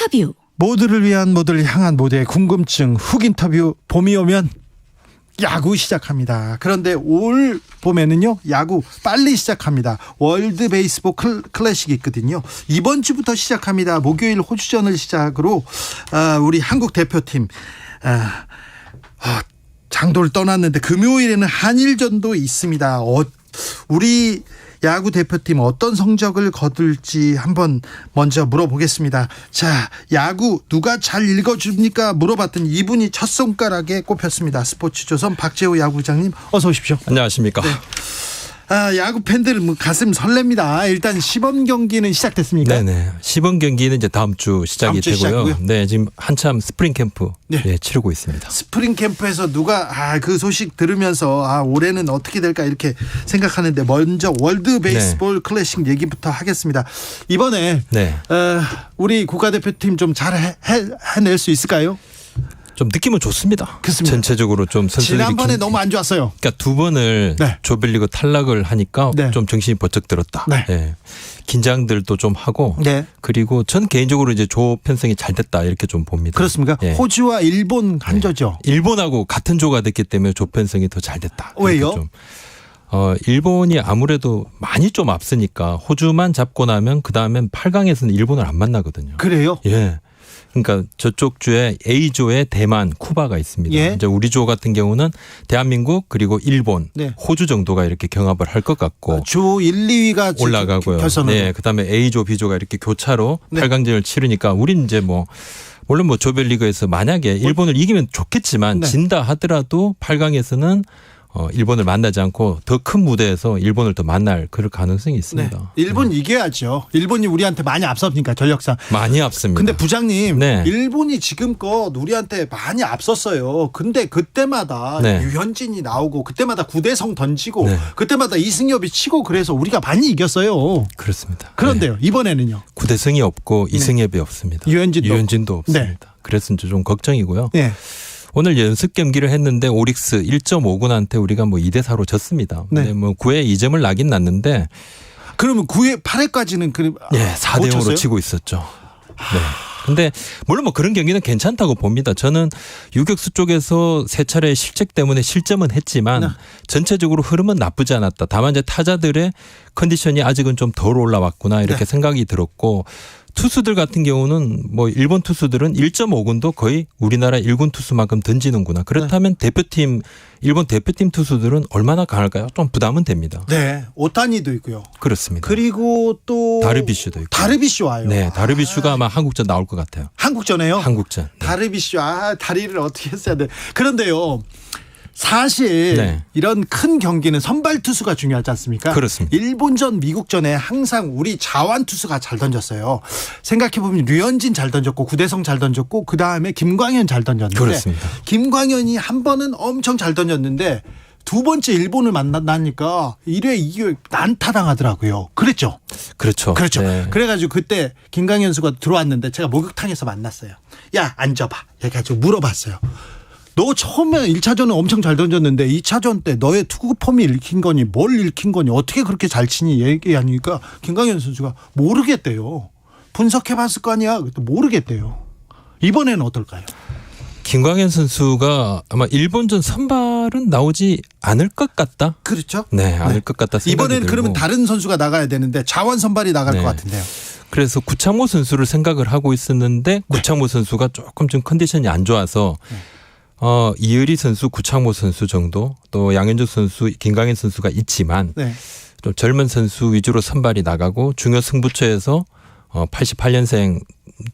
인터뷰. 모두를 위한 모두를 향한 모두의 궁금증 훅 인터뷰. 봄이 오면 야구 시작합니다. 그런데 올 봄에는요 야구 빨리 시작합니다. 월드 베이스볼 클래식이 있거든요. 이번 주부터 시작합니다. 목요일 호주전을 시작으로 우리 한국 대표팀 장도를 떠났는데 금요일에는 한일전도 있습니다. 우리 야구 대표팀 어떤 성적을 거둘지 한번 먼저 물어보겠습니다. 자, 야구 누가 잘 읽어줍니까? 물어봤더니 이분이 첫 손가락에 꼽혔습니다. 스포츠조선 박재호 야구장님 어서 오십시오. 안녕하십니까. 네. 야구 팬들은 가슴 설렙니다. 일단 시범 경기는 시작됐습니까? 네네. 시범 경기는 이제 다음 주 시작이 되고요. 시작이고요? 네, 지금 한참 스프링 캠프 치르고 있습니다. 스프링 캠프에서 누가 그 소식 들으면서 올해는 어떻게 될까 이렇게 생각하는데 먼저 월드 베이스볼 클래식 얘기부터 하겠습니다. 이번에 우리 국가대표팀 좀 잘 해낼 수 있을까요? 좀 느낌은 좋습니다. 그렇습니다. 전체적으로 좀 선수들이 지난번에 너무 안 좋았어요. 그러니까 두 번을 조별리그 탈락을 하니까 좀 정신이 번쩍 들었다. 긴장들도 좀 하고 그리고 전 개인적으로 이제 조 편성이 잘 됐다 이렇게 좀 봅니다. 그렇습니까? 호주와 일본 한조죠. 일본하고 같은 조가 됐기 때문에 조 편성이 더 잘 됐다. 왜요? 일본이 아무래도 많이 좀 앞서니까 호주만 잡고 나면 그 다음엔 8강에서는 일본을 안 만나거든요. 그래요? 예. 그러니까 저쪽 주에 A조에 대만, 쿠바가 있습니다. 이제 우리 조 같은 경우는 대한민국 그리고 일본, 호주 정도가 이렇게 경합을 할 것 같고 조 1, 2위가 올라가고요. 결선으로. 그다음에 A조, B조가 이렇게 교차로 8강전을 치르니까 우린 이제 물론 조별리그에서 만약에 일본을 이기면 좋겠지만 진다 하더라도 8강에서는 일본을 만나지 않고 더 큰 무대에서 일본을 더 만날 그럴 가능성이 있습니다. 일본 이겨야죠. 일본이 우리한테 많이 앞섭니까 전력상. 많이 앞섭니다. 근데 부장님 일본이 지금껏 우리한테 많이 앞섰어요. 근데 그때마다 유현진이 나오고 그때마다 구대성 던지고 그때마다 이승엽이 치고 그래서 우리가 많이 이겼어요. 그렇습니다. 그런데요 이번에는요. 구대성이 없고 이승엽이 없습니다. 유현진도 없습니다. 그래서 좀 걱정이고요. 오늘 연습 경기를 했는데 오릭스 1.5군한테 우리가 2대4로 졌습니다. 근데 9회 2점을 나긴 났는데 그러면 9회 8회까지는 4대 0으로 치고 있었죠. 근데 물론 그런 경기는 괜찮다고 봅니다. 저는 유격수 쪽에서 세 차례 실책 때문에 실점은 했지만 전체적으로 흐름은 나쁘지 않았다. 다만 이제 타자들의 컨디션이 아직은 좀 덜 올라왔구나 이렇게 생각이 들었고 투수들 같은 경우는 일본 투수들은 1.5군도 거의 우리나라 1군 투수만큼 던지는구나. 그렇다면 일본 대표팀 투수들은 얼마나 강할까요? 좀 부담은 됩니다. 오타니도 있고요. 그렇습니다. 그리고 또 다르비슈도 있고. 다르비슈 와요. 다르비슈가 아마 한국전 나올 것 같아요. 한국전에요? 한국전. 다르비슈 다리를 어떻게 했어야 돼. 그런데요. 사실 이런 큰 경기는 선발 투수가 중요하지 않습니까? 그렇습니다. 일본전, 미국전에 항상 우리 자완 투수가 잘 던졌어요. 생각해보면 류현진 잘 던졌고 구대성 잘 던졌고 그다음에 김광현 잘 던졌는데 그렇습니다. 김광현이 한 번은 엄청 잘 던졌는데 두 번째 일본을 만나니까 1회 2회 난타당하더라고요. 그랬죠? 그렇죠. 그래가지고 그때 김광현 선수가 들어왔는데 제가 목욕탕에서 만났어요. 야 앉아봐. 해가지고 물어봤어요. 너 처음에 1차전은 엄청 잘 던졌는데 2차전 때 너의 투구 폼이 읽힌 거니 뭘 읽힌 거니 어떻게 그렇게 잘 치니 얘기하니까 김광현 선수가 모르겠대요. 분석해봤을 거 아니야. 모르겠대요. 이번에는 어떨까요? 김광현 선수가 아마 일본전 선발은 나오지 않을 것 같다. 그렇죠. 않을 것 같다 생각이 이번에는 들고. 그러면 다른 선수가 나가야 되는데 자원 선발이 나갈 것 같은데요. 그래서 구창모 선수를 생각을 하고 있었는데 구창모 선수가 조금 좀 컨디션이 안 좋아서 이의리 선수, 구창모 선수 정도 또 양현종 선수, 김광현 선수가 있지만 좀 젊은 선수 위주로 선발이 나가고 중요 승부처에서 88년생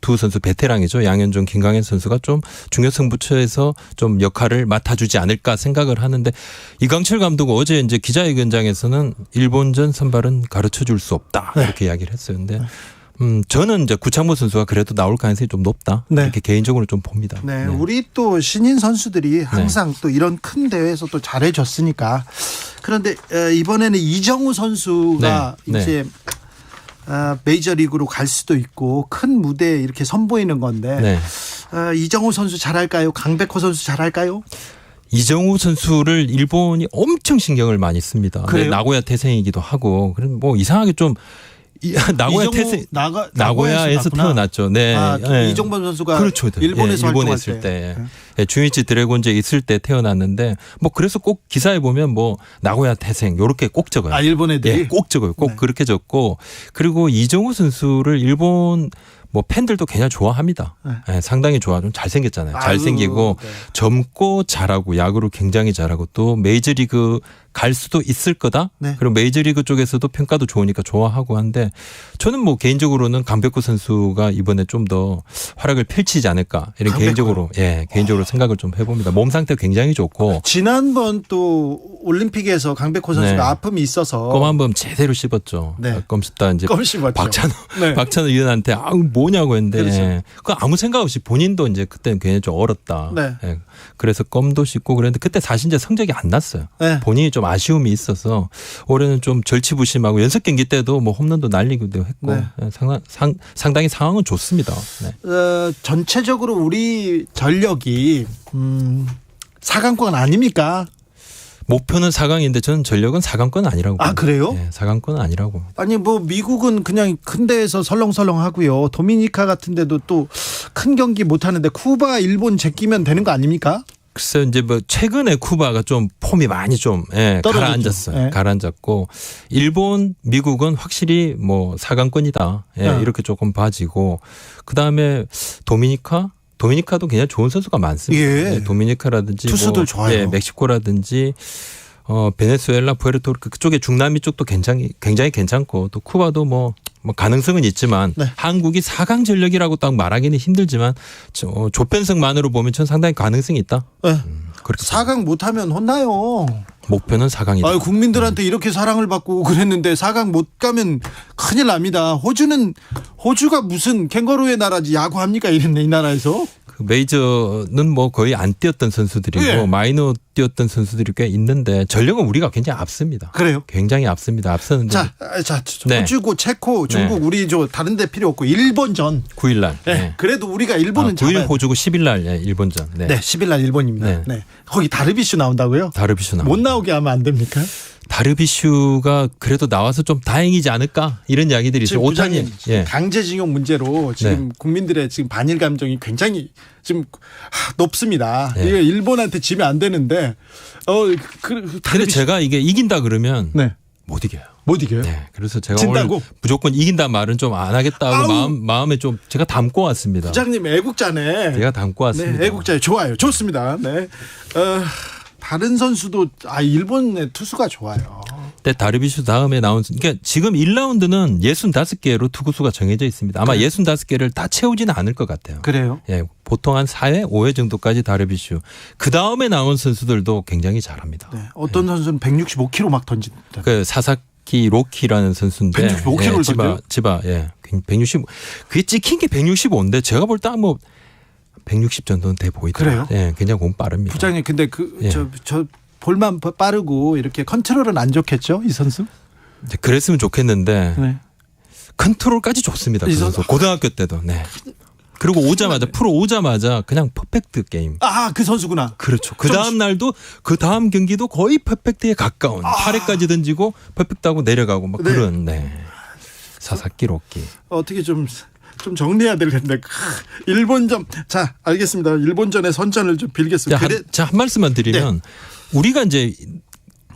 두 선수 베테랑이죠. 양현종, 김광현 선수가 좀 중요 승부처에서 좀 역할을 맡아주지 않을까 생각을 하는데 이강철 감독은 어제 이제 기자회견장에서는 일본전 선발은 가르쳐 줄 수 없다 이렇게 이야기를 했어요. 근데 저는 이제 구창모 선수가 그래도 나올 가능성이 좀 높다. 이렇게 개인적으로 좀 봅니다. 우리 또 신인 선수들이 항상 또 이런 큰 대회에서 또 잘해줬으니까. 그런데 이번에는 이정우 선수가 이제 메이저리그로 갈 수도 있고 큰 무대에 이렇게 선보이는 건데 이정우 선수 잘할까요? 강백호 선수 잘할까요? 이정우 선수를 일본이 엄청 신경을 많이 씁니다. 그래요? 나고야 태생이기도 하고 이상하게 좀 나고야 태생 나고야에서 태어났죠. 네. 이종범 선수가 그렇죠. 일본에서 일본에 있을 때 주이치 드래곤즈에 있을 때 태어났는데 뭐 그래서 꼭 기사에 보면 뭐 나고야 태생 요렇게 꼭 적어요. 일본 애들이 꼭 적어요. 꼭 네. 그렇게 적고 그리고 이정우 선수를 일본 뭐 팬들도 굉장히 좋아합니다. 네, 상당히 좋아. 좀 잘생겼잖아요. 잘생기고 네. 젊고 잘하고 야구를 굉장히 잘하고 또 메이저리그 갈 수도 있을 거다. 네. 그리고 메이저리그 쪽에서도 평가도 좋으니까 좋아하고 한데 저는 뭐 개인적으로는 강백호 선수가 이번에 좀 더 활약을 펼치지 않을까 이런 개인적으로 생각을 좀 해봅니다. 몸 상태 굉장히 좋고 지난번 또 올림픽에서 강백호 선수가 네. 아픔이 있어서 껌 한번 제대로 씹었죠. 네. 껌 씹다 이제 껌 씹었죠. 박찬호 위원한테 뭐냐고 했는데 그렇죠. 그 아무 생각 없이 본인도 이제 그때는 괜히 좀 얼었다. 네. 그래서 껌도 씹고 그랬는데 그때 사실 이제 성적이 안 났어요. 네. 본인이 좀 아쉬움이 있어서 올해는 좀 절치부심하고 연습 경기 때도 뭐 홈런도 날리기도 했고 네. 상당히 상황은 좋습니다. 네. 전체적으로 우리 전력이 4강권 아닙니까? 목표는 4강인데 저는 전력은 4강권 아니라고. 그래요? 네, 4강권은 아니라고. 아니 뭐 미국은 그냥 큰 데에서 설렁설렁 하고요. 도미니카 같은 데도 또 큰 경기 못 하는데 쿠바, 일본 제끼면 되는 거 아닙니까? 글쎄 이제 뭐 최근에 쿠바가 좀 폼이 많이 좀 가라앉았어요. 네. 가라앉았고 일본, 미국은 확실히 뭐 4강권이다. 이렇게 조금 봐지고 그다음에 도미니카도 굉장히 좋은 선수가 많습니다. 예. 도미니카라든지 투수들 좋아요. 멕시코라든지 베네수엘라, 푸에르토리코 그쪽에 중남미 쪽도 굉장히 괜찮고 또 쿠바도 뭐 가능성은 있지만 네. 한국이 4강 전력이라고 딱 말하기는 힘들지만 조편성만으로 보면 전 상당히 가능성이 있다. 네. 그렇게 4강 못하면 혼나요. 목표는 4강이다. 국민들한테 이렇게 사랑을 받고 그랬는데 4강 못 가면 큰일 납니다. 호주가 무슨 캥거루의 나라지 야구합니까 이랬네 이 나라에서. 그 메이저는 뭐 거의 안 뛰었던 선수들이고 예. 마이너 뛰었던 선수들이 꽤 있는데 전력은 우리가 굉장히 앞섭니다. 그래요? 굉장히 앞섭니다. 앞서는데 자, 네. 호주고 체코, 중국 네. 우리 다른 데 필요 없고 일본전. 9일날. 네. 그래도 우리가 일본은 9일 잡아야 호주고 10일날 일본전. 네, 10일날 일본입니다. 네. 네. 거기 다르비슈 나온다고요? 다르비슈 못 나오게 하면 안 됩니까? 다르비슈가 그래도 나와서 좀 다행이지 않을까 이런 이야기들이 있어요. 오타니 강제징용 문제로 지금 국민들의 지금 반일 감정이 굉장히 지금 높습니다. 네. 이게 일본한테 지면 안 되는데 근데 제가 이게 이긴다 그러면 네. 못 이겨요. 못 이겨요? 네. 그래서 제가 진다고? 오늘 무조건 이긴다 말은 좀 안 하겠다고 마음에 좀 제가 담고 왔습니다. 부장님 애국자네. 제가 담고 왔습니다. 네, 애국자에 좋아요. 좋습니다. 네. 다른 선수도 일본의 투수가 좋아요. 근데 다르비슈 다음에 나온 그러니까 지금 1라운드는 65개로 투구수가 정해져 있습니다. 아마 65개를 다 채우지는 않을 것 같아요. 그래요? 예, 보통 한 4회, 5회 정도까지 다르비슈. 그 다음에 나온 선수들도 굉장히 잘합니다. 네, 어떤 선수는 165km 막 던진다. 그 사사키 로키라는 선수인데 165km를 던져요? 지바 165. 그게 찍힌 게 165인데 제가 볼 때 뭐 160 정도는 돼 보이더라고요. 그래요? 예, 굉장히 공 빠릅니다. 부장님 근데 저 볼만 빠르고 이렇게 컨트롤은 안 좋겠죠 이 선수? 그랬으면 좋겠는데 네. 컨트롤까지 좋습니다. 그 선수 고등학교 때도. 네. 그리고 오자마자 프로 오자마자 그냥 퍼펙트 게임. 그 선수구나. 그렇죠. 그 다음 날도 그 다음 경기도 거의 퍼펙트에 가까운 8회까지 던지고 퍼펙트하고 내려가고 막 네. 그런 사사키 로키. 어떻게 좀 정리해야 될 텐데 일본전 자 알겠습니다. 일본전의 선전을 좀 빌겠습니다. 자, 한 말씀만 드리면 우리가 이제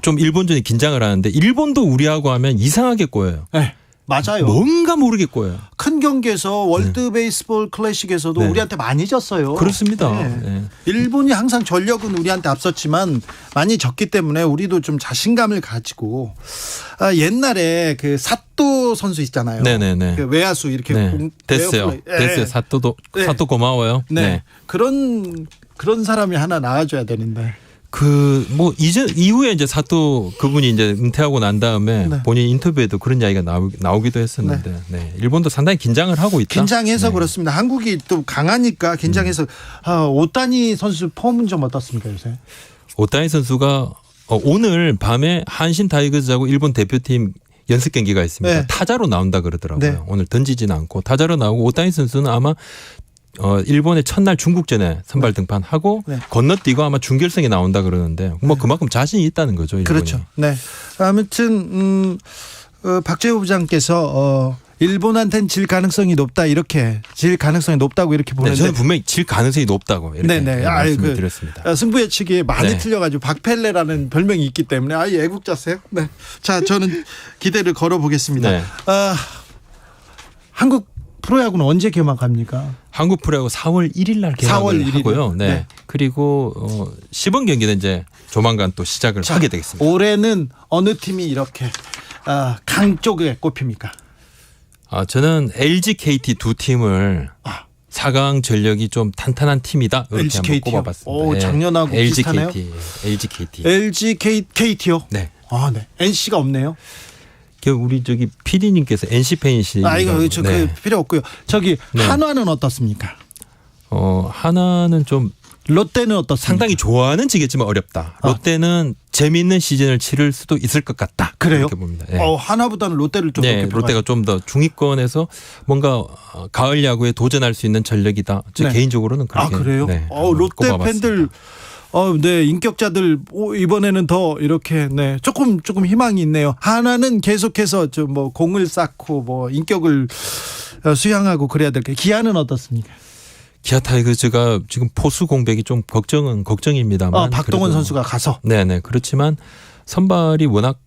좀 일본전에 긴장을 하는데 일본도 우리하고 하면 이상하게 꼬여요. 네. 맞아요. 뭔가 모르게 꼬여요. 큰 경기에서 월드 베이스볼 클래식에서도 우리한테 많이 졌어요. 그렇습니다. 네. 일본이 항상 전력은 우리한테 앞섰지만 많이 졌기 때문에 우리도 좀 자신감을 가지고 옛날에 그 사또 선수 있잖아요. 네네네. 그 외야수 이렇게 됐어요. 사또 고마워요. 네. 그런 사람이 하나 나와줘야 되는데. 이후에 이제 사또 그분이 이제 은퇴하고 난 다음에 본인 인터뷰에도 그런 이야기가 나오기도 했었는데 일본도 상당히 긴장을 하고 있다. 긴장해서 그렇습니다. 한국이 또 강하니까 긴장해서 오타니 선수 폼은 좀 어떻습니까 요새? 오타니 선수가 오늘 밤에 한신 타이거즈하고 일본 대표팀 연습 경기가 있습니다. 네. 타자로 나온다 그러더라고요. 네. 오늘 던지지는 않고 타자로 나오고 오타니 선수는 아마 일본의 첫날 중국전에 선발 등판하고 건너뛰고 아마 준결승에 나온다 그러는데 그만큼 자신이 있다는 거죠. 일본이. 그렇죠. 네. 아무튼 박재호 부장께서 일본한테는 질 가능성이 높다 이렇게 보는데 저는 분명히 질 가능성이 높다고 이렇게 말씀을 드렸습니다. 승부 예측이 많이 네. 틀려가지고 박펠레라는 별명이 있기 때문에 애국자세요. 네. 자, 저는 기대를 걸어보겠습니다. 네. 한국 프로야구는 언제 개막합니까? 한국 프로야구 4월 1일 날 개막을 4월 1일. 하고요. 네. 네. 그리고 시범 경기는 이제 조만간 또 시작을 하게 되겠습니다. 올해는 어느 팀이 이렇게 강 쪽에 꼽힙니까? 저는 LG, KT 두 팀을 4강 전력이 좀 탄탄한 팀이다 이렇게 LG, 한번 KT 요? 꼽아봤습니다. 오, 작년하고 LG, 비슷하네요. LG, KT. LG, KT요? 네. 네. NC가 없네요. 우리 PD님께서 NC 팬이시죠? 이거 그 필요 없고요. 네. 한화는 어떻습니까? 하나는 좀 롯데는 어떻습니까? 상당히 좋아하는 지겠지만 어렵다. 롯데는 재미있는 시즌을 치를 수도 있을 것 같다. 그래요? 이렇게 봅니다. 네. 하나보다는 롯데를 좀 높게 롯데가 좀 더 중위권에서 뭔가 가을 야구에 도전할 수 있는 전력이다. 제 네. 개인적으로는 그렇게. 그래요? 네, 롯데 꼽아봤습니다. 팬들 네, 인격자들 이번에는 더 이렇게 조금 지금 있네요. 하나는 계속해서 좀 공을 쌓고 인격을 수양하고 그래야 될 게. 기아는 어떻습니까? 기아 타이거즈가 지금 포수 공백이 좀 걱정입니다만. 박동원 선수가 가서. 네네. 그렇지만 선발이 워낙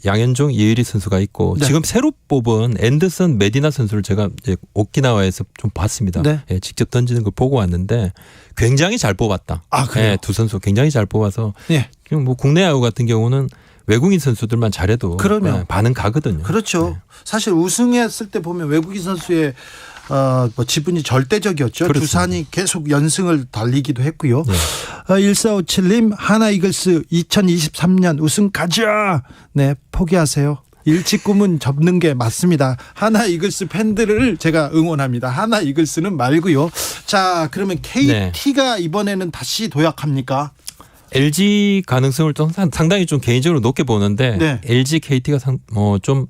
양현종, 이의리 선수가 있고 네. 지금 새로 뽑은 앤더슨 메디나 선수를 제가 이제 오키나와에서 좀 봤습니다. 네. 예, 직접 던지는 걸 보고 왔는데 굉장히 잘 뽑았다. 그래요? 두 선수 굉장히 잘 뽑아서 예. 지금 국내 야구 같은 경우는 외국인 선수들만 잘해도 그러면. 반응 가거든요. 그렇죠. 네. 사실 우승했을 때 보면 외국인 선수의 지분이 절대적이었죠. 그렇습니다. 두산이 계속 연승을 달리기도 했고요. 네. 1457님 하나 이글스 2023년 우승 가자. 네, 포기하세요. 일찍 꿈은 접는 게 맞습니다. 하나 이글스 팬들을 제가 응원합니다. 하나 이글스는 말고요. 자, 그러면 KT가 이번에는 다시 도약합니까? LG 가능성을 좀 상당히 좀 개인적으로 높게 보는데 네. LG, KT가 좀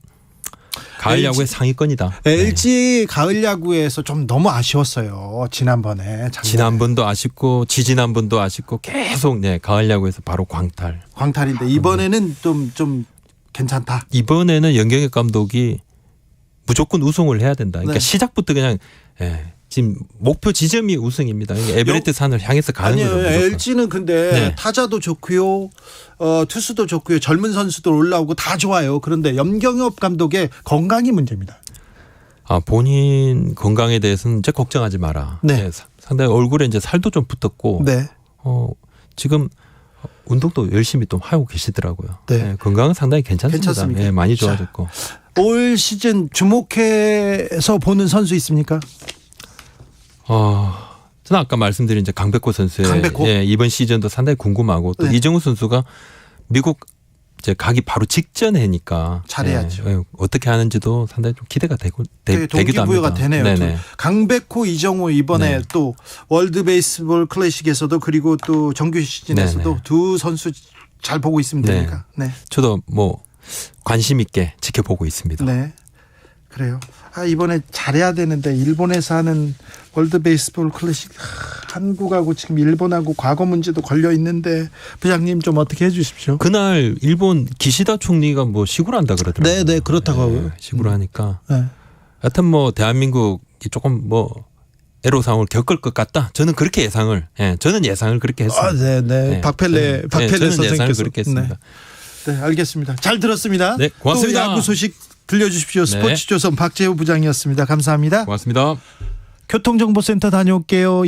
가을 야구의 상위권이다. LG 가을 야구에서 좀 너무 아쉬웠어요. 지난번에. 지난번도 아쉽고 지지난번도 아쉽고 계속 가을 야구에서 바로 광탈인데 이번에는 좀 괜찮다. 이번에는 연경엽 감독이 무조건 우승을 해야 된다. 그러니까 네. 시작부터 그냥 지금 목표 지점이 우승입니다. 에베레스트 산을 향해서 가는 거죠. 무조건. LG는 근데 네. 타자도 좋고요. 투수도 좋고요. 젊은 선수들 올라오고 다 좋아요. 그런데 염경엽 감독의 건강이 문제입니다. 본인 건강에 대해서는 이제 걱정하지 마라. 네. 상당히 얼굴에 이제 살도 좀 붙었고 네. 지금 운동도 열심히 또 하고 계시더라고요. 네. 건강은 상당히 괜찮습니다. 괜찮습니까? 많이 좋아졌고. 올 시즌 주목해서 보는 선수 있습니까? 저는 아까 말씀드린 이제 강백호 선수의 이번 시즌도 상당히 궁금하고 또 네. 이정우 선수가 미국 이제 가기 바로 직전이니까 잘해야죠. 어떻게 하는지도 상당히 좀 기대가 되기도 동기부여가 합니다. 되네요. 네네. 강백호, 이정우 이번에 네. 또 월드 베이스볼 클래식에서도 그리고 또 정규 시즌에서도 네네. 두 선수 잘 보고 있으면 네. 되니까. 네. 저도 관심 있게 지켜보고 있습니다. 네. 그래요. 이번에 잘해야 되는데 일본에서 하는 월드 베이스볼 클래식 한국하고 지금 일본하고 과거 문제도 걸려 있는데 부장님 좀 어떻게 해 주십시오. 그날 일본 기시다 총리가 시구를 한다 그러더라고요. 네, 그렇다고 하고요. 시구를 하니까. 네. 하여튼 대한민국이 조금 애로사항을 겪을 것 같다. 저는 그렇게 저는 예상을 그렇게 했습니다. 네. 박펠레 저는 선생님께서 예상을 그렇게 했습니다. 네, 알겠습니다. 잘 들었습니다. 네, 고맙습니다. 또 야구 소식 들려주십시오. 네. 스포츠조선 박재호 부장이었습니다. 감사합니다. 고맙습니다. 교통정보센터 다녀올게요.